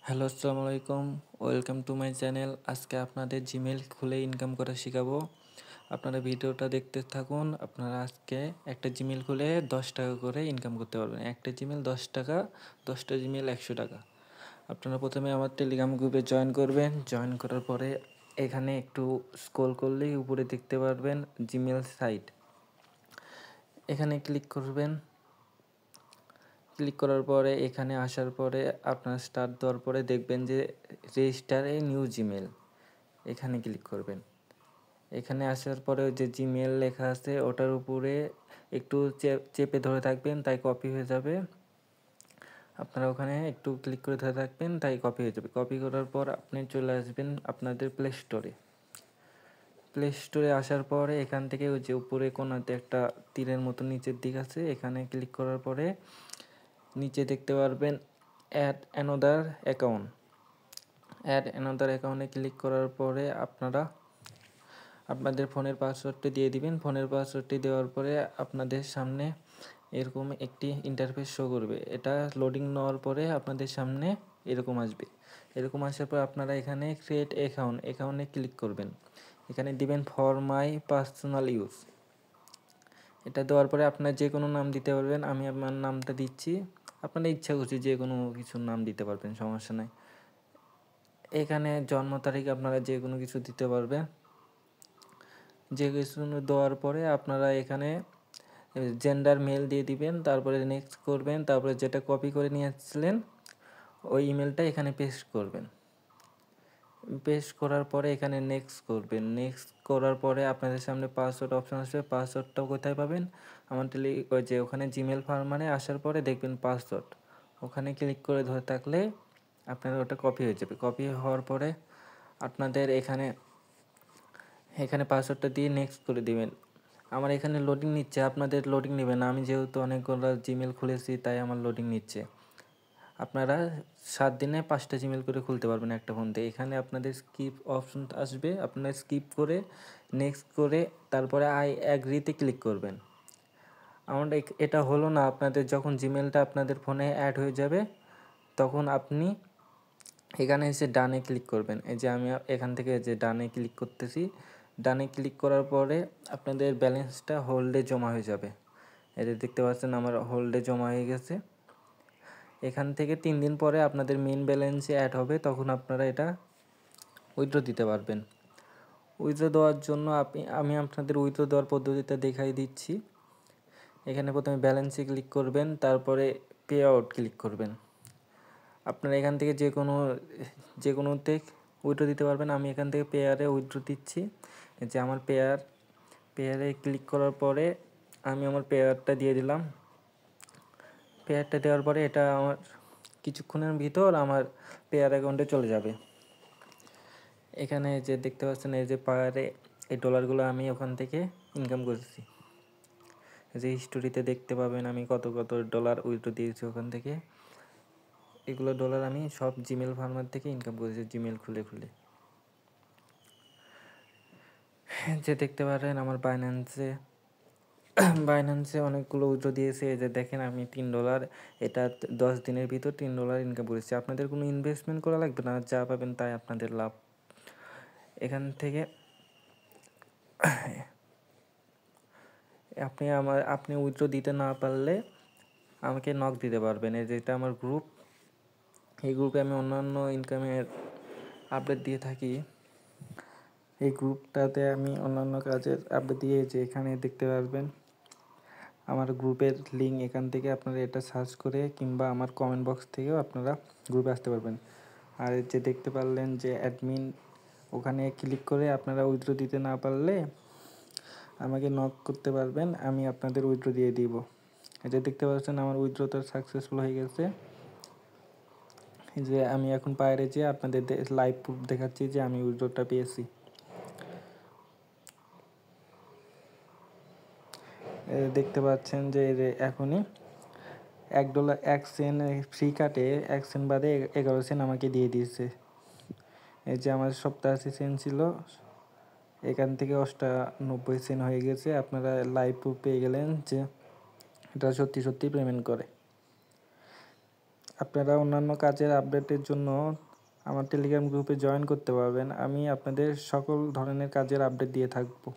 Hello, আসসালামু আলাইকুম। Welcome to my channel. আজকে আপনাদের জিমেল খুলে ইনকাম করা শেখাবো। আপনারা ভিডিওটা দেখতে থাকুন। আপনারা আজকে একটা জিমেল খুলে 10 টাকা করে ইনকাম করতে পারবেন। একটা জিমেল 10 টাকা, 10টা জিমেল 100 টাকা। আপনারা প্রথমে আমার টেলিগ্রাম গ্রুপে জয়েন করবেন। জয়েন করার পরে এখানে একটু স্ক্রল করলেই উপরে দেখতে পারবেন জিমেল সাইট। এখানে ক্লিক করবেন। ক্লিক করার পরে এখানে আসার পরে আপনার স্টার্ট দেওয়ার পরে দেখবেন যে রেজিস্টার এ নিউ জিমেল, এখানে ক্লিক করবেন। এখানে আসার পরে ওই যে জিমেল লেখা আছে ওটার উপরে একটু চেপে ধরে থাকবেন, তাই কপি হয়ে যাবে। আপনারা ওখানে একটু ক্লিক করে ধরে থাকবেন, তাই কপি হয়ে যাবে। কপি করার পর আপনি চলে আসবেন আপনাদের প্লে স্টোরে। প্লে স্টোরে আসার পরে এখান থেকে ওই যে উপরে কোণাতে একটা তীরের মতো নিচের দিক আছে, এখানে ক্লিক করার পরে নিচে দেখতে পারবেন add another account. Add another অ্যাকাউন্টে ক্লিক করার পরে আপনারা আপনাদের ফোনের পাসওয়ার্ডটি দিয়ে দিবেন। ফোনের পাসওয়ার্ডটি দেওয়ার পরে আপনাদের সামনে এরকম একটি ইন্টারফেস শো করবে। এটা লোডিং নেওয়ার পরে আপনাদের সামনে এরকম আসবে। এরকম আসার পর আপনারা এখানে ক্রিয়েট অ্যাকাউন্টে ক্লিক করবেন। এখানে দিবেন ফর মাই পার্সোনাল ইউজ। এটা দেওয়ার পরে আপনার যে কোনো নাম দিতে পারবেন। আমি আমার নামটা দিচ্ছি। আপনার ইচ্ছা খুশি যে কোনো কিছুর নাম দিতে পারবেন, সমস্যা নাই। এখানে জন্ম তারিখ আপনারা যে কোনো কিছু দিতে পারবেন। যে কিছু দেওয়ার পরে আপনারা এখানে জেন্ডার মেল দিয়ে দিবেন, তারপরে নেক্সট করবেন, তারপরে যেটা কপি করে নিয়ে আসছিলেন ওই ইমেলটা এখানে পেস্ট করবেন। পেস্ট করার পরে এখানে নেক্সট করবেন। নেক্সট করার পরে আপনাদের সামনে পাসওয়ার্ড অপশন আসবে। পাসওয়ার্ডটাও কোথায় পাবেন? আমার ওই যে ওখানে জিমেল ফার্মারে আসার পরে দেখবেন পাসওয়ার্ড, ওখানে ক্লিক করে ধরে থাকলে আপনার ওটা কপি হয়ে যাবে। কপি হওয়ার পরে আপনাদের এখানে পাসওয়ার্ডটা দিয়ে নেক্সট করে দিবেন। আমার এখানে লোডিং নিচ্ছে, আপনাদের লোডিং নেবে না। আমি যেহেতু অনেকগুলো জিমেল খুলেছি তাই আমার লোডিং নিচ্ছে। আপনারা 7 দিনে 5টা জিমেল করে খুলতে পারবেন একটা ফোন থেকে। এখানে আপনাদের স্কিপ অপশন আসবে, আপনারা স্কিপ করে নেক্সট করে তারপরে আই অ্যাগ্রিতে ক্লিক করবেন। আমার এটা হলো না। আপনাদের যখন জিমেলটা আপনাদের ফোনে অ্যাড হয়ে যাবে তখন আপনি এখানে এসে ডানে ক্লিক করবেন। এই যে আমি এখান থেকে যে ডানে ক্লিক করতেছি, ডানে ক্লিক করার পরে আপনাদের ব্যালেন্সটা হোল্ডে জমা হয়ে যাবে। এই যে দেখতে পাচ্ছেন আমার হোল্ডে জমা হয়ে গেছে। এখান থেকে 3 দিন পরে আপনাদের মেইন ব্যালেন্সে অ্যাড হবে, তখন আপনারা এটা উইথড্র দিতে পারবেন। উইথড্র দেওয়ার জন্য আমি আপনাদের উইথড্র দেওয়ার পদ্ধতিটা দেখাই দিচ্ছি। এখানে প্রথমে ব্যালেন্সে ক্লিক করবেন, তারপরে পে আউট ক্লিক করবেন। আপনারা এখান থেকে যে কোনোতে উইথড্র দিতে পারবেন। আমি এখান থেকে পেয়ারে উইথড্র দিচ্ছি। যে আমার পেয়ারে ক্লিক করার পরে আমি আমার পেয়ারটা দিয়ে দিলাম। পেয়ারটা দেওয়ার পরে এটা আমার কিছুক্ষণের ভিতর আমার পেয়ার অ্যাকাউন্টে চলে যাবে। এখানে যে দেখতে পাচ্ছেন এই যে পেয়ারে এই ডলারগুলো আমি ওখান থেকে ইনকাম করেছি। যে হিস্টোরিতে দেখতে পাবেন আমি কত ডলার উইথড্র দিয়েছি ওখান থেকে। এগুলো ডলার আমি সব জিমেল ফার্মার থেকে ইনকাম করেছি জিমেল খুলে খুলে। যে দেখতে পারেন আমার বাইন্যান্সে অনেকগুলো উইথড্র দিয়েছে। এই যে দেখেন আমি $3, এটা 10 দিনের ভিতর $3 ইনকাম করেছি। আপনাদের কোনো ইনভেস্টমেন্ট করা লাগবে না, যা পাবেন তাই আপনাদের লাভ। এখান থেকে আপনি উইথড্র দিতে না পারলে আমাকে নক দিতে পারবেন। এই যেটা আমার গ্রুপ, এই গ্রুপে আমি অন্যান্য ইনকামের আপডেট দিয়ে থাকি। এই গ্রুপটাতে আমি অন্যান্য কাজের আপডেট দিয়ে যে এখানে দেখতে পারবেন আমার গ্রুপের লিঙ্ক। এখান থেকে আপনারা এটা সার্চ করে কিংবা আমার কমেন্ট বক্স থেকেও আপনারা গ্রুপে আসতে পারবেন। আর যে দেখতে পারলেন যে অ্যাডমিন, ওখানে ক্লিক করে আপনারা উইথড্র দিতে না পারলে আমাকে নক করতে পারবেন, আমি আপনাদের উইথড্র দিয়ে দিব। এটা দেখতে পাচ্ছেন আমার উইথড্রটা সাকসেসফুল হয়ে গেছে। যে আমি এখন বাইরে যেয়ে আপনাদের লাইভ প্রুফ দেখাচ্ছি যে আমি উইথড্রটা পেয়েছি। দেখতে পাচ্ছেন যে এখনই $1 1 সেন্ট ফ্রি কাটে, 1 সেন্ট বাদে 11 সেন্ট আমাকে দিয়ে দিয়েছে। এই যে আমার 87 সেন্ট ছিল, এখান থেকে 98 সেন্ট হয়ে গেছে। আপনারা লাইভ প্রুফ পেয়ে গেলেন যে এটা সত্যি পেমেন্ট করে। আপনারা অন্যান্য কাজের আপডেটের জন্য আমার টেলিগ্রাম গ্রুপে জয়েন করতে পারবেন। আমি আপনাদের সকল ধরনের কাজের আপডেট দিয়ে থাকবো।